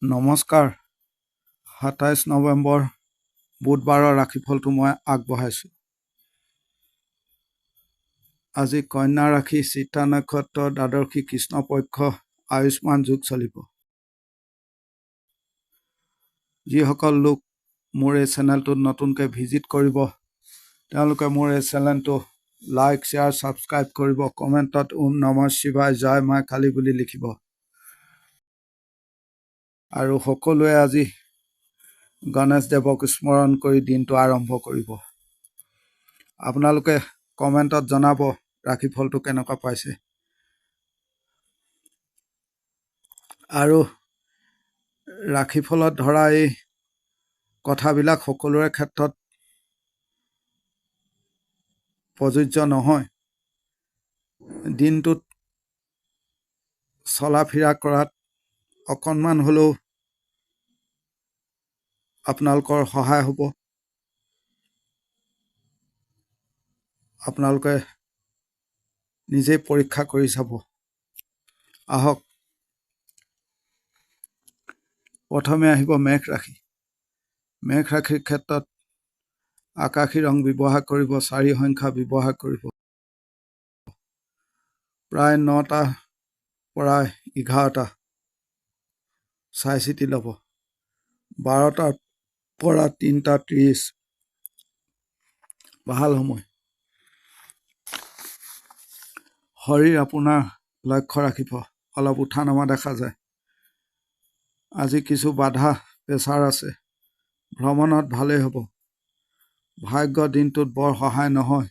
নমস্কাৰ। ২৭ নৱেম্বৰ বুধবাৰৰ ৰাশিফলটো মই আগবঢ়াইছোঁ। আজি কন্যা ৰাশি, চিত্ৰা নক্ষত্ৰ, দ্বাদশী কৃষ্ণপক্ষ, আয়ুষ্মান যোগ চলিব। যিসকল লোক মোৰ এই চেনেলটোত নতুনকৈ ভিজিট কৰিব, তেওঁলোকে মোৰ এই চেনেলটো লাইক, শ্বেয়াৰ, ছাবস্ক্ৰাইব কৰিব। কমেণ্টত ওম নমঃ শিৱায়, জয় মা কালী বুলি লিখিব। আৰু সকলোৱে আজি গণেশ দেৱক স্মৰণ কৰি দিনটো আৰম্ভ কৰিব। আপোনালোকে কমেণ্টত জনাব ৰাশিফলটো কেনেকুৱা পাইছে। আৰু ৰাশিফলত ধৰা এই কথাবিলাক সকলোৰে ক্ষেত্ৰত প্ৰযোজ্য নহয়। দিনটোত চলা ফিৰা কৰাত অকণমান হ'লেও আপোনালোকৰ সহায় হ'ব। আপোনালোকে নিজেই পৰীক্ষা কৰি চাব। আহক, প্ৰথমে আহিব মেঘ ৰাশি। মেঘ ৰাশিৰ ক্ষেত্ৰত আকাশী ৰং ব্যৱহাৰ কৰিব, 4 সংখ্যা ব্যৱহাৰ কৰিব। প্ৰায় 9টাৰ পৰা 11টা চাই চিতি ল'ব। 12টাৰ পৰা 3:30 ভাল সময়। শৰীৰ আপোনাৰ লক্ষ্য ৰাখিব, অলপ উঠা নমা দেখা যায়। আজি কিছু বাধা প্ৰেছাৰ আছে। ভ্ৰমণত ভালেই হ'ব। ভাগ্য দিনটোত বৰ সহায় নহয়।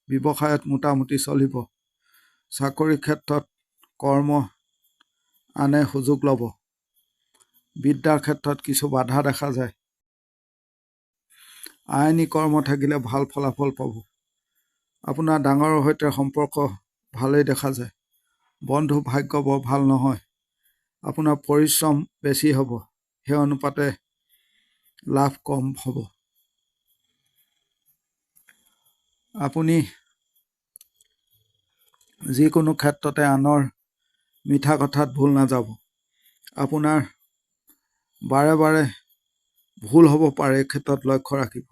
ব্যৱসায়ত মোটামুটি চলিব। চাকৰি ক্ষেত্ৰত কৰ্ম আনে সুযোগ ল'ব। বিদ্যাৰ ক্ষেত্ৰত কিছু বাধা দেখা যায়। আইনী কৰ্ম থাকিলে ভাল ফলাফল পাব। আপোনাৰ ডাঙৰৰ সৈতে সম্পৰ্ক ভালেই দেখা যায়। বন্ধু ভাগ্য বৰ ভাল নহয়। আপোনাৰ পৰিশ্ৰম বেছি হ'ব, সেই অনুপাতে লাভ কম হ'ব। আপুনি যিকোনো ক্ষেত্ৰতে আনৰ মিঠা কথাত ভুল নাযাব। আপোনাৰ বাৰে বাৰে ভুল হ'ব পাৰে, এই ক্ষেত্ৰত লক্ষ্য ৰাখিব।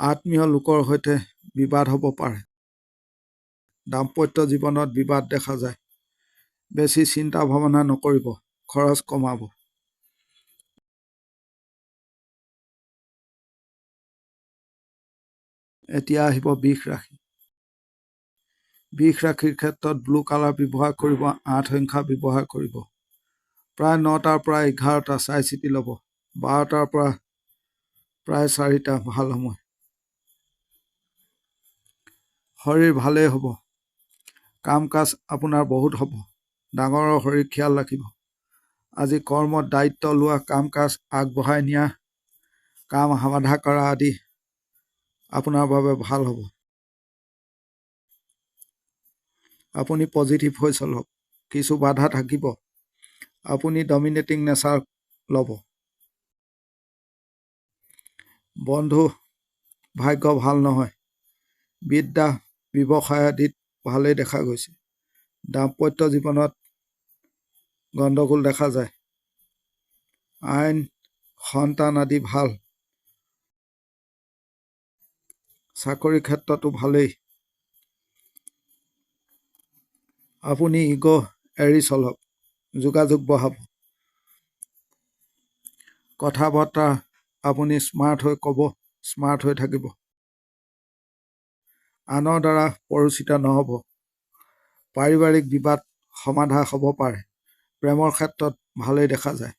আত্মীয় লোকৰ সৈতে বিবাদ হ'ব পাৰে। দাম্পত্য জীৱনত বিবাদ দেখা যায়। বেছি চিন্তা ভাৱনা নকৰিব, খৰচ কমাব। এতিয়া আহিব বৃষ ৰাশি। বৃষ ৰাশিৰ ক্ষেত্ৰত ব্লু কালাৰ ব্যৱহাৰ কৰিব, 8 সংখ্যা ব্যৱহাৰ কৰিব। প্ৰায় 9টাৰ পৰা 11টা চাই চিতি ল'ব। 12টাৰ পৰা প্ৰায় 4টা ভাল সময়। শৰীৰ ভালেই হ'ব। কাম কাজ আপোনাৰ বহুত হ'ব। ডাঙৰৰ শৰীৰ খিয়াল ৰাখিব। আজি কৰ্মত দায়িত্ব লোৱা, কাম কাজ আগবঢ়াই নিয়া, কাম সমাধা কৰা আদি আপোনাৰ বাবে ভাল হ'ব। আপুনি পজিটিভ হৈ চলক। কিছু বাধা থাকিব। আপুনি ডমিনেটিং নেচাৰ ল'ব। বন্ধু ভাগ্য ভাল নহয়। বিদ্যা ব্যৱসায় আদিত ভালেই দেখা গৈছে। দাম্পত্য জীৱনত গণ্ডগোল দেখা যায়। আইন সন্তান আদি ভাল। চাকৰি ক্ষেত্ৰতো ভালেই। আপুনি ইগ' এৰি চলক, যোগাযোগ বঢ়াব। কথা বতৰা আপুনি স্মাৰ্ট হৈ ক'ব, স্মাৰ্ট হৈ থাকিব। আনৰ দ্বাৰা পৰিচিত নহ'ব। পাৰিবাৰিক বিবাদ সমাধা হ'ব পাৰে। প্ৰেমৰ ক্ষেত্ৰত ভালেই দেখা যায়।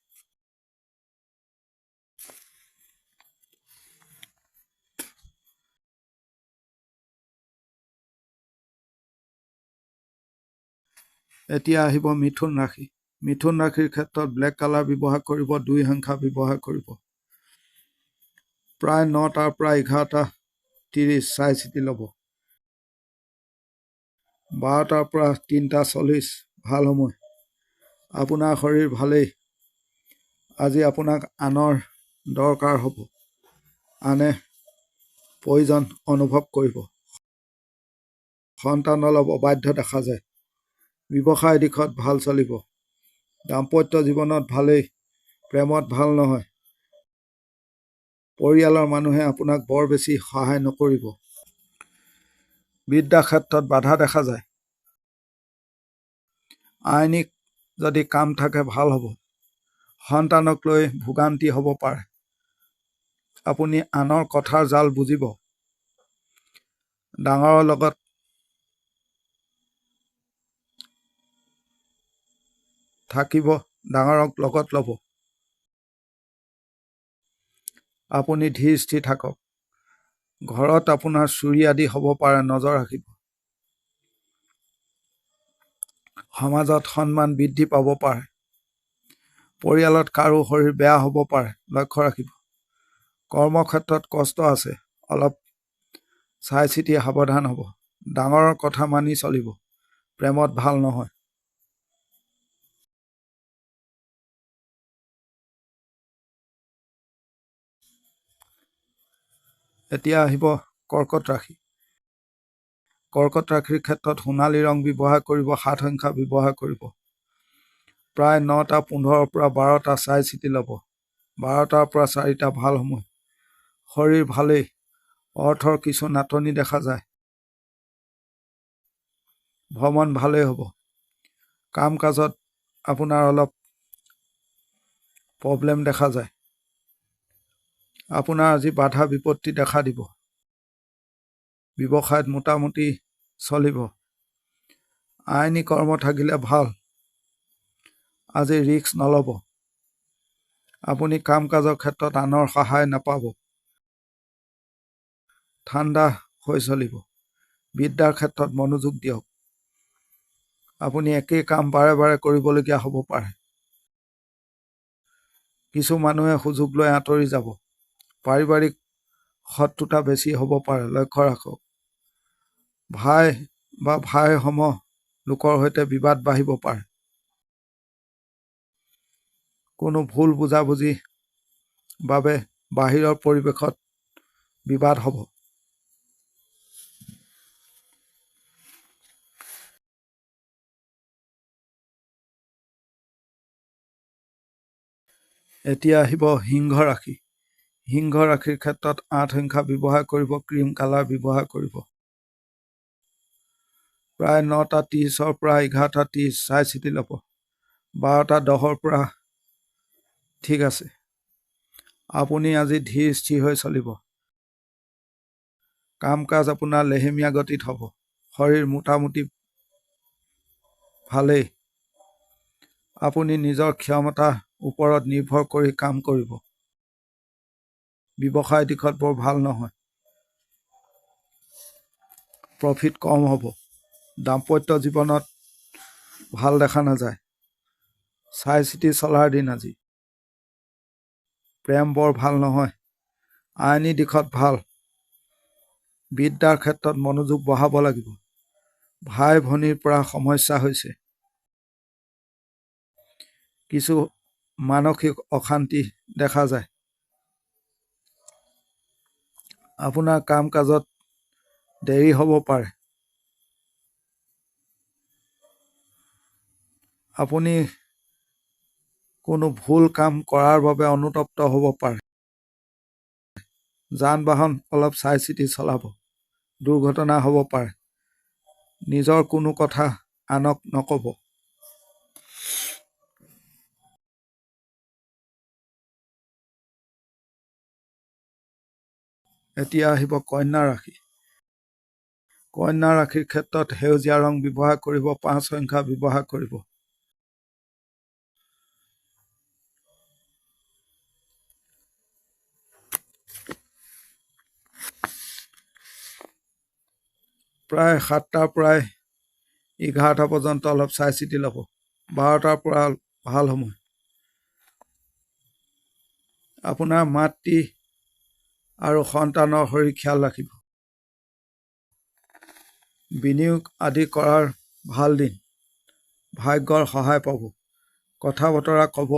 এতিয়া আহিব মিথুন ৰাশি। মিথুন ৰাশিৰ ক্ষেত্ৰত ব্লেক কালাৰ ব্যৱহাৰ কৰিব, 2 সংখ্যা ব্যৱহাৰ কৰিব। প্ৰায় 9টাৰ পৰা 11:30 চাই চিতি ল'ব। 12টাৰ পৰা 3:40 ভাল সময়। আপোনাৰ শৰীৰ ভালেই। আজি আপোনাক আনৰ দৰকাৰ হ'ব। আনে প্ৰয়োজন অনুভৱ কৰিব। সন্তান অলপ অবাধ্য দেখা যায়। ব্যৱসায় দিশত ভাল চলিব। দাম্পত্য জীৱনত ভালেই, প্ৰেমত ভাল নহয়। পৰিয়ালৰ মানুহে আপোনাক বৰ বেছি সহায় নকৰিব। বিদ্যা ক্ষেত্ৰত বাধা দেখা যায়। আইনী যদি কাম থাকে ভাল হ'ব। সন্তানক লৈ ভোগান্তি হ'ব পাৰে। আপুনি আনৰ কথাৰ জাল বুজিব। ডাঙৰৰ লগত থাকিব, ডাঙৰক লগত ল'ব। আপুনি ধীৰ স্থিৰ থাকক। ঘৰত আপোনাৰ চুৰি আদি হ'ব পাৰে, নজৰ ৰাখিব। সমাজত সন্মান বৃদ্ধি পাব পাৰে। পৰিয়ালত কাৰো শৰীৰ বেয়া হ'ব পাৰে, লক্ষ্য ৰাখিব। কৰ্মক্ষেত্ৰত কষ্ট আছে, অলপ চাই চিতি সাৱধান হ'ব। ডাঙৰৰ কথা মানি চলিব। প্ৰেমত ভাল নহয়। এতিয়া আহিব কৰ্কট ৰাশি। কৰ্কট ৰাশিৰ ক্ষেত্ৰত সোণালী ৰং ব্যৱহাৰ কৰিব, 7 সংখ্যা ব্যৱহাৰ কৰিব। প্ৰায় 9:15 পৰা 12টা চাই চিতি ল'ব। 12টাৰ পৰা 4টা ভাল সময়। শৰীৰ ভালেই, অৰ্থৰ কিছু নাটনি দেখা যায়। ভ্ৰমণ ভালেই হ'ব। কাম কাজত আপোনাৰ অলপ প্ৰব্লেম দেখা যায়। আপোনাৰ আজি বাধা বিপত্তি দেখা দিব। ব্যৱসায়ত মোটামুটি চলিব। আইনী কৰ্ম থাকিলে ভাল। আজি ৰিস্ক নল'ব। আপুনি কাম কাজৰ ক্ষেত্ৰত আনৰ সহায় নাপাব। ঠাণ্ডা হৈ চলিব। বিদ্যাৰ ক্ষেত্ৰত মনোযোগ দিয়ক। আপুনি একেই কাম বাৰে বাৰে কৰিবলগীয়া হ'ব পাৰে। কিছু মানুহে সুযোগ লৈ আঁতৰি যাব। পাৰিবাৰিক শত্ৰুতা বেছি হ'ব পাৰে, লক্ষ্য ৰাখক। ভাই বা ভাই সম লোকৰ সৈতে বিবাদ বাঢ়িব পাৰে। কোনো ভুল বুজাবুজি বাবে বাহিৰৰ পৰিৱেশত বিবাদ হ'ব। এতিয়া আহিব সিংহ ৰাশি। সিংহ ৰাশিৰ ক্ষেত্ৰত 8 সংখ্যা ব্যৱহাৰ কৰিব, ক্ৰীম কালাৰ ব্যৱহাৰ কৰিব। প্ৰায় 9:30 পৰা 11:30 চাই চিতি ল'ব। 12:10 পৰা ঠিক আছে। আপুনি আজি ধীৰ স্থিৰ হৈ চলিব। কাম কাজ আপোনাৰ লেহেমীয়া গতিত হ'ব। শৰীৰ মোটামুটি ভালেই। আপুনি নিজৰ ক্ষমতাৰ ওপৰত নিৰ্ভৰ কৰি কাম কৰিব। ব্যৱসায় দিশত বৰ ভাল নহয়। প্ৰফিট কম হ'ব। দাম্পত্য জীৱনত ভাল দেখা নাযায়। চাই চিতি চলাৰ দিন আজি। প্ৰেম বৰ ভাল নহয়। আইনী দিশত ভাল। বিদ্যাৰ ক্ষেত্ৰত মনোযোগ বঢ়াব লাগিব। ভাই ভনীৰ পৰা সমস্যা হৈছে। কিছু মানসিক অশান্তি দেখা যায়। আপোনাৰ কাম কাজত দেৰি হ'ব পাৰে। আপুনি কোনো ভুল কাম কৰাৰ বাবে অনুতপ্ত হ'ব পাৰে। যান বাহন অলপ চাই চিতি চলাব। দুৰ্ঘটনা হ'ব পাৰে। নিজৰ কোনো কথা আনক নক'ব। এতিয়া আহিব কন্যা ৰাশি। কন্যা ৰাশিৰ ক্ষেত্ৰত সেউজীয়া ৰং ব্যৱহাৰ কৰিব, 5 সংখ্যা ব্যৱহাৰ কৰিব। প্ৰায় 7টাৰ পৰা 11টা পৰ্যন্ত অলপ চাই চিতি ল'ব। 12টাৰ পৰা ভাল সময়। আপোনাৰ মাতৃ আৰু সন্তানৰ শৰীৰ খিয়াল ৰাখিব। বিনিয়োগ আদি কৰাৰ ভাল দিন। ভাগ্যৰ সহায় পাব। কথা বতৰা ক'ব।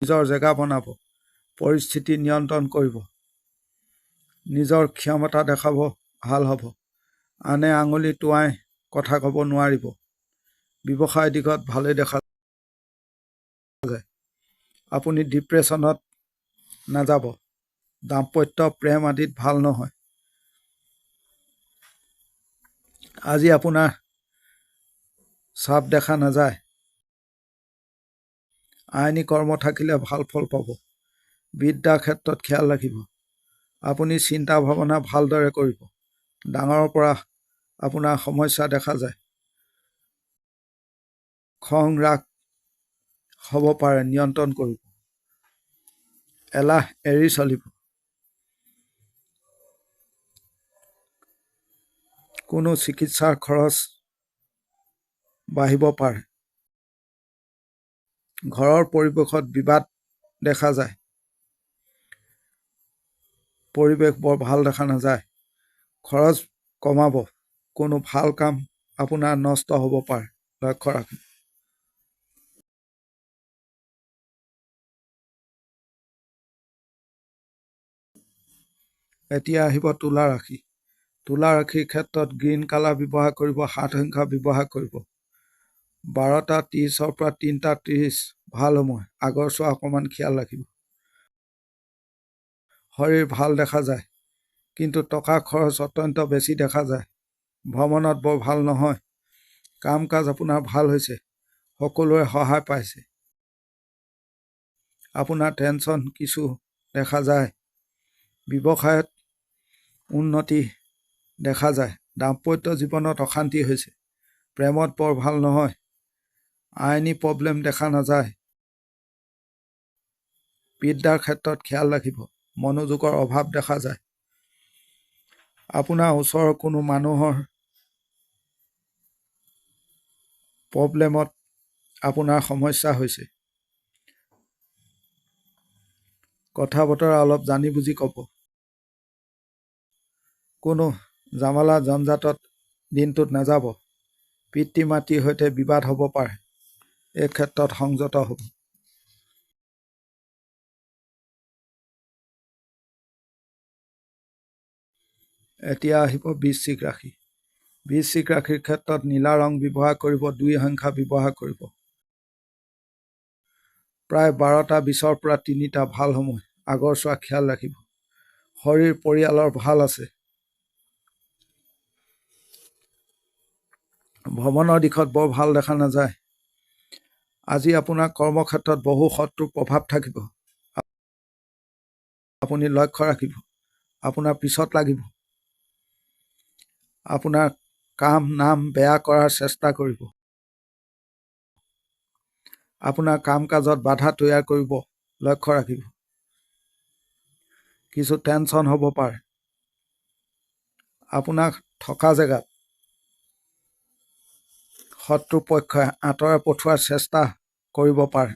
নিজৰ জেগা বনাব। পৰিস্থিতি নিয়ন্ত্ৰণ কৰিব। নিজৰ ক্ষমতা দেখাব, ভাল হ'ব। আনে আঙুলি টোৱাই কথা ক'ব নোৱাৰিব। ব্যৱসায় দিশত ভালেই দেখা যায়। আপুনি ডিপ্ৰেশ্যনত নাযাব। দাম্পত্য প্ৰেম আদিত ভাল নহয়। আজি আপোনাৰ চাপ দেখা নাযায়। আইনী কৰ্ম থাকিলে ভাল ফল পাব। বিদ্যাৰ ক্ষেত্ৰত খেয়াল ৰাখিব। আপুনি চিন্তা ভাৱনা ভালদৰে কৰিব। ডাঙৰৰ পৰা আপোনাৰ সমস্যা দেখা যায়। খং ৰাগ হ'ব পাৰে, নিয়ন্ত্ৰণ কৰিব। এলাহ এৰি চলিব। কোনো চিকিৎসাৰ খৰচ বাঢ়িব পাৰে। ঘৰৰ পৰিৱেশত বিবাদ দেখা যায়। পৰিৱেশ বৰ ভাল দেখা নাযায়। খৰচ কমাব। কোনো ভাল কাম আপোনাৰ নষ্ট হ'ব পাৰে, লক্ষ্য ৰাখিব। এতিয়া আহিব তুলা ৰাশি। তুলা ৰাশিৰ ক্ষেত্ৰত গ্ৰীণ কালাৰ ব্যৱহাৰ কৰিব, 7 সংখ্যা ব্যৱহাৰ কৰিব। 12:30 পৰা 3:30 ভাল সময়। আগৰ চোৱা অকণমান খেয়াল ৰাখিব। শৰীৰ ভাল দেখা যায়, কিন্তু টকা খৰচ অত্যন্ত বেছি দেখা যায়। ভ্ৰমণত বৰ ভাল নহয়। কাম কাজ আপোনাৰ ভাল হৈছে। সকলোৰে সহায় পাইছে। আপোনাৰ টেনচন কিছু দেখা যায়। ব্যৱসায়ত উন্নতি দেখা যায়। দাম্পত্য জীৱনত অশান্তি হৈছে। প্ৰেমত বৰ ভাল নহয়। আইনী প্ৰব্লেম দেখা নাযায়। বিদ্যাৰ ক্ষেত্ৰত খেয়াল ৰাখিব। মনোযোগৰ অভাৱ দেখা যায়। আপোনাৰ ওচৰৰ কোনো মানুহৰ প্ৰব্লেমত আপোনাৰ সমস্যা হৈছে। কথা বতৰা অলপ জানি বুজি ক'ব। কোনো জামালা জঞ্জাটত দিনটোত নাযাব। পিতৃ মাতৃৰ সৈতে বিবাদ হ'ব পাৰে। এই ক্ষেত্ৰত সংযত হ'ব। এতিয়া আহিব বৃশ্চিক ৰাশি। বৃশ্চিক ৰাশিৰ ক্ষেত্ৰত নীলা ৰং ব্যৱহাৰ কৰিব, 2 সংখ্যা ব্যৱহাৰ কৰিব। প্ৰায় 12:20 পৰা 3টা ভাল সময়। আগৰ চোৱা খেয়াল ৰাখিব। শৰীৰ পৰিয়ালৰ ভাল আছে। ভ্ৰমণৰ দিশত বৰ ভাল দেখা নাযায়। আজি আপোনাৰ কৰ্মক্ষেত্ৰত বহু শত্ৰুৰ প্ৰভাৱ থাকিব। আপুনি লক্ষ্য ৰাখিব। আপোনাৰ পিছত লাগিব। আপোনাৰ কাম নাম বেয়া কৰাৰ চেষ্টা কৰিব। আপোনাৰ কাম কাজত বাধা তৈয়াৰ কৰিব, লক্ষ্য ৰাখিব। কিছু টেনচন হ'ব পাৰে। আপোনাক থকা জেগাত শত্ৰু পক্ষই আঁতৰাই পঠোৱাৰ চেষ্টা কৰিব পাৰে।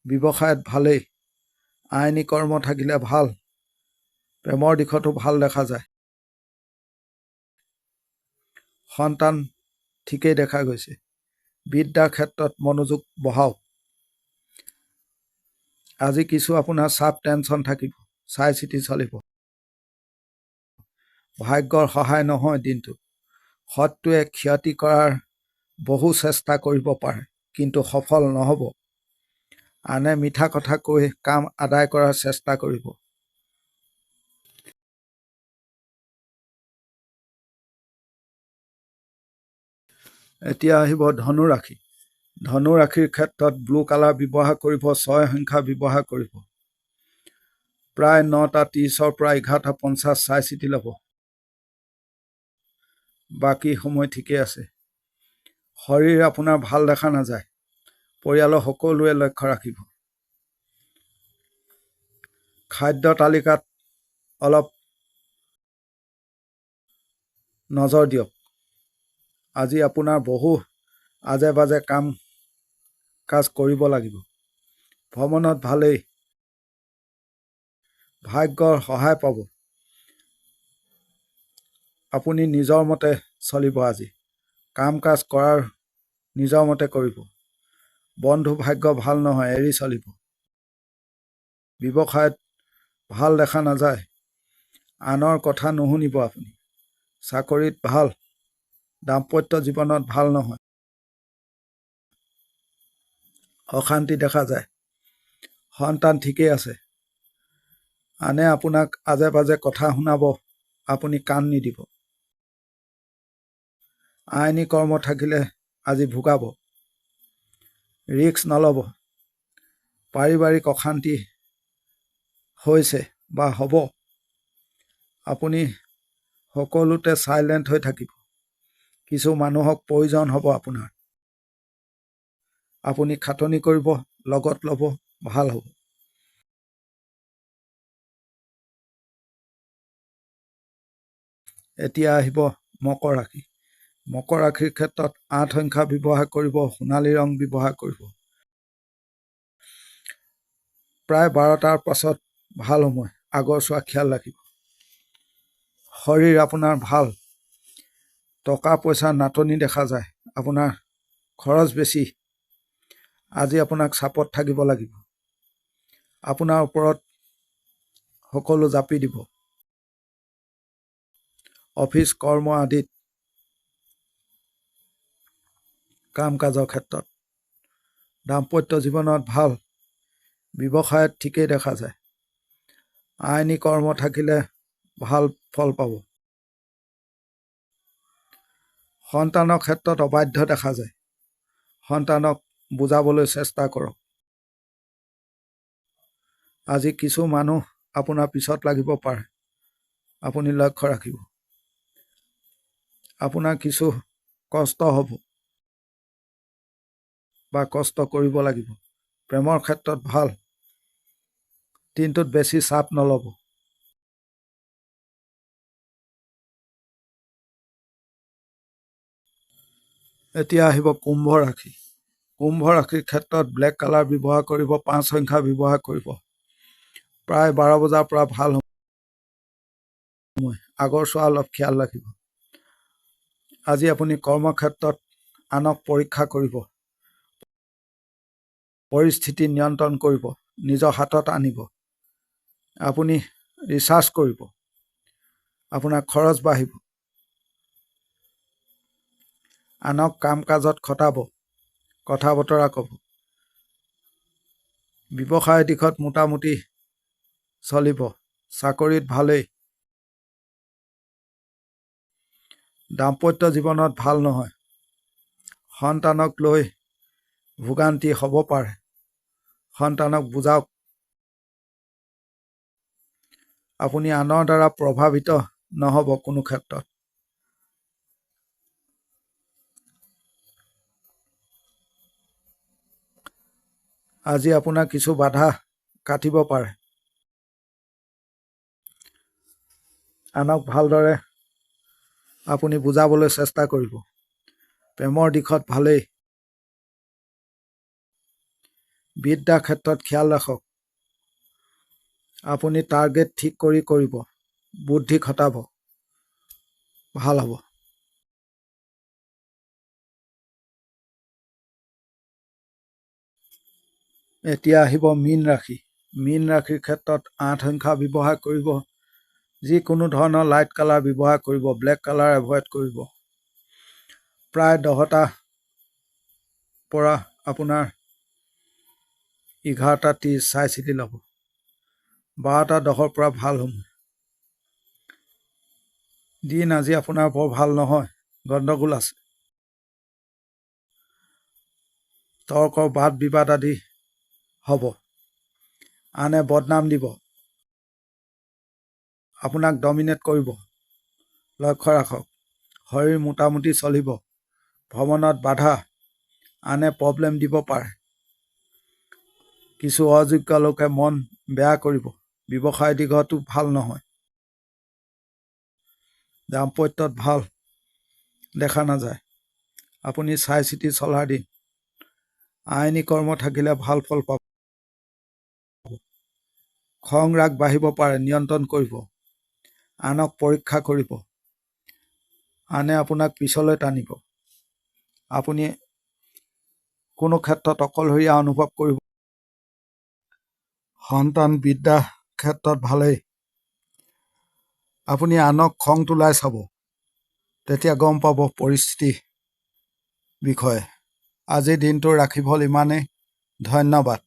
ব্যৱসায়ত ভালেই। আইনী কৰ্ম থাকিলে ভাল। প্ৰেমৰ দিশতো ভাল দেখা যায়। সন্তান ঠিকেই দেখা গৈছে। বিদ্যাৰ ক্ষেত্ৰত মনোযোগ বহাওক। আজি কিছু আপোনাৰ চাপ টেনচন থাকিব। চাই চিতি চলিব। ভাগ্যৰ সহায় নহয় দিনটো। শত্ৰুৱে ক্ষতি কৰাৰ বহু চেষ্টা কৰিব পাৰে, কিন্তু সফল নহ'ব। আনে মিঠা কথা কৈ কাম আদায় কৰাৰ চেষ্টা কৰিব। এতিয়া আহিব ধনু ৰাশি। ধনু ৰাশিৰ ক্ষেত্ৰত ব্লু কালাৰ ব্যৱহাৰ কৰিব, 6 সংখ্যা ব্যৱহাৰ কৰিব। প্ৰায় 9:30 পৰা 11:50 চাই চিতি ল'ব। বাকী সময় ঠিকেই আছে। শৰীৰ আপোনাৰ ভাল দেখা নাযায়। পৰিয়ালৰ সকলোৱে লক্ষ্য ৰাখিব। খাদ্য তালিকাত অলপ নজৰ দিয়ক। আজি আপোনাৰ বহু আজে বাজে কাম কাজ কৰিব লাগিব। ভ্ৰমণত ভালেই। ভাগ্যৰ সহায় পাব। আপুনি নিজৰ মতে চলিব আজি। কাম কাজ কৰাৰ নিজৰ মতে কৰিব। বন্ধু ভাগ্য ভাল নহয়, এৰি চলিব। ব্যৱসায়ত ভাল দেখা নাযায়। আনৰ কথা নুশুনিব আপুনি। চাকৰিত ভাল দাম্পত্য জীৱনত ভাল নহয়, অশান্তি দেখা যায়। সন্তান ঠিকেই আছে, আনে আপোনাক আজে বাজে কথা শুনাব, আপুনি কাণ নিদিব। আইনী কৰ্ম থাকিলে আজি ভোগাব, ৰিস্ক নল'ব। পাৰিবাৰিক অশান্তি হৈছে বা হ'ব, আপুনি সকলোতে চাইলেণ্ট হৈ থাকিব। কিছু মানুহক প্ৰয়োজন হ'ব আপোনাৰ, আপুনি খাটনি কৰিব, লগত ল'ব, ভাল হ'ব। এতিয়া আহিব মকৰ ৰাশি। মকৰ ৰাশিৰ ক্ষেত্ৰত ৮ সংখ্যা ব্যৱহাৰ কৰিব, সোণালী ৰং ব্যৱহাৰ কৰিব। প্ৰায় 12টাৰ পাছত ভাল সময়, আগৰ চোৱা খিয়াল ৰাখিব। শৰীৰ আপোনাৰ ভাল, টকা পইচাৰ নাটনি দেখা যায়, আপোনাৰ খৰচ বেছি। আজি আপোনাক চাপত থাকিব লাগিব, আপোনাৰ ওপৰত সকলো জাপি দিব। অফিচ কৰ্ম আদিত কাম কাজৰ ক্ষেত্ৰত, দাম্পত্য জীৱনত ভাল, ব্যৱসায়ত ঠিকেই দেখা যায়। আইনী কৰ্ম থাকিলে ভাল ফল পাব। সন্তানৰ ক্ষেত্ৰত অবাধ্য দেখা যায়, সন্তানক বুজাবলৈ চেষ্টা কৰক। আজি কিছু মানুহ আপোনাৰ পিছত লাগিব পাৰে, আপুনি লক্ষ্য ৰাখিব। আপোনাৰ কিছু কষ্ট হ'ব বা কষ্ট কৰিব লাগিব। প্ৰেমৰ ক্ষেত্ৰত ভাল, দিনটোত বেছি চাপ নল'ব। এতিয়া আহিব কুম্ভ ৰাশি। কুম্ভ ৰাশিৰ ক্ষেত্ৰত ব্লেক কালাৰ ব্যৱহাৰ কৰিব, 5 সংখ্যা ব্যৱহাৰ কৰিব। প্ৰায় 12 বজাৰ পৰা ভাল সময়, আগৰ চোৱা অলপ খিয়াল ৰাখিব। আজি আপুনি কৰ্মক্ষেত্ৰত আনক পৰীক্ষা কৰিব, পৰিস্থিতি নিয়ন্ত্ৰণ কৰিব, নিজৰ হাতত আনিব। আপুনি ৰিচাৰ্জ কৰিব, আপোনাৰ খৰচ বাঢ়িব। আনক কাম কাজত খটাব, কথা বতৰা ক'ব। ব্যৱসায়ৰ দিশত মোটামুটি চলিব, চাকৰিত ভালেই। দাম্পত্য জীৱনত ভাল নহয়, সন্তানক লৈ ভোগান্তি হ'ব পাৰে, সন্তানক বুজাওক। আপুনি আনৰ দ্বাৰা প্ৰভাৱিত নহ'ব কোনো ক্ষেত্ৰত। আজি আপোনাৰ কিছু বাধা কাটিব পাৰে। আনক ভালদৰে আপুনি বুজাবলৈ চেষ্টা কৰিব। প্ৰেমৰ দিশত ভালেই। বিদ্যাৰ ক্ষেত্ৰত খিয়াল ৰাখক, আপুনি টাৰ্গেট ঠিক কৰি কৰিব, বুদ্ধি খটাব, ভাল হ'ব। এতিয়া আহিব মীন ৰাশি। মীন ৰাশিৰ ক্ষেত্ৰত 8 সংখ্যা ব্যৱহাৰ কৰিব, যিকোনো ধৰণৰ লাইট কালাৰ ব্যৱহাৰ কৰিব, ব্লেক কালাৰ এভইড কৰিব। প্ৰায় 10টাৰ পৰা আপোনাৰ 11:30 চাই চিতি ল'ব। 12:10 পৰা ভাল সময়। দিন আজি আপোনাৰ বৰ ভাল নহয়, গণ্ডগোল আছে। তৰ্ক বাদ বিবাদ আদি হ'ব, আনে বদনাম দিব, আপোনাক ডমিনেট কৰিব, লক্ষ্য ৰাখক। শৰীৰ মোটামুটি চলিব, ভ্ৰমণত বাধা, আনে প্ৰব্লেম দিব পাৰে। কিছু অযোগ্য লোকে মন বেয়া কৰিব, ব্যৱসায় দিশতো ভাল নহয়। দাম্পত্যত ভাল দেখা নাযায়, আপুনি চাই চিতি চলাৰ দিন। আইনী কৰ্ম থাকিলে ভাল ফল পাব। খং ৰাগ বাঢ়িব পাৰে, নিয়ন্ত্ৰণ কৰিব। আনক পৰীক্ষা কৰিব, আনে আপোনাক পিছলৈ টানিব। আপুনি কোনো ক্ষেত্ৰত অকলশৰীয়া অনুভৱ কৰিব। সন্তান বিদ্যা ক্ষেত্ৰত ভালেই। আপুনি আনক খং তোলাই চাব, তেতিয়া গম পাব পৰিস্থিতিৰ বিষয়ে। আজিৰ দিনটো ৰাখিব ইমানেই। ধন্যবাদ।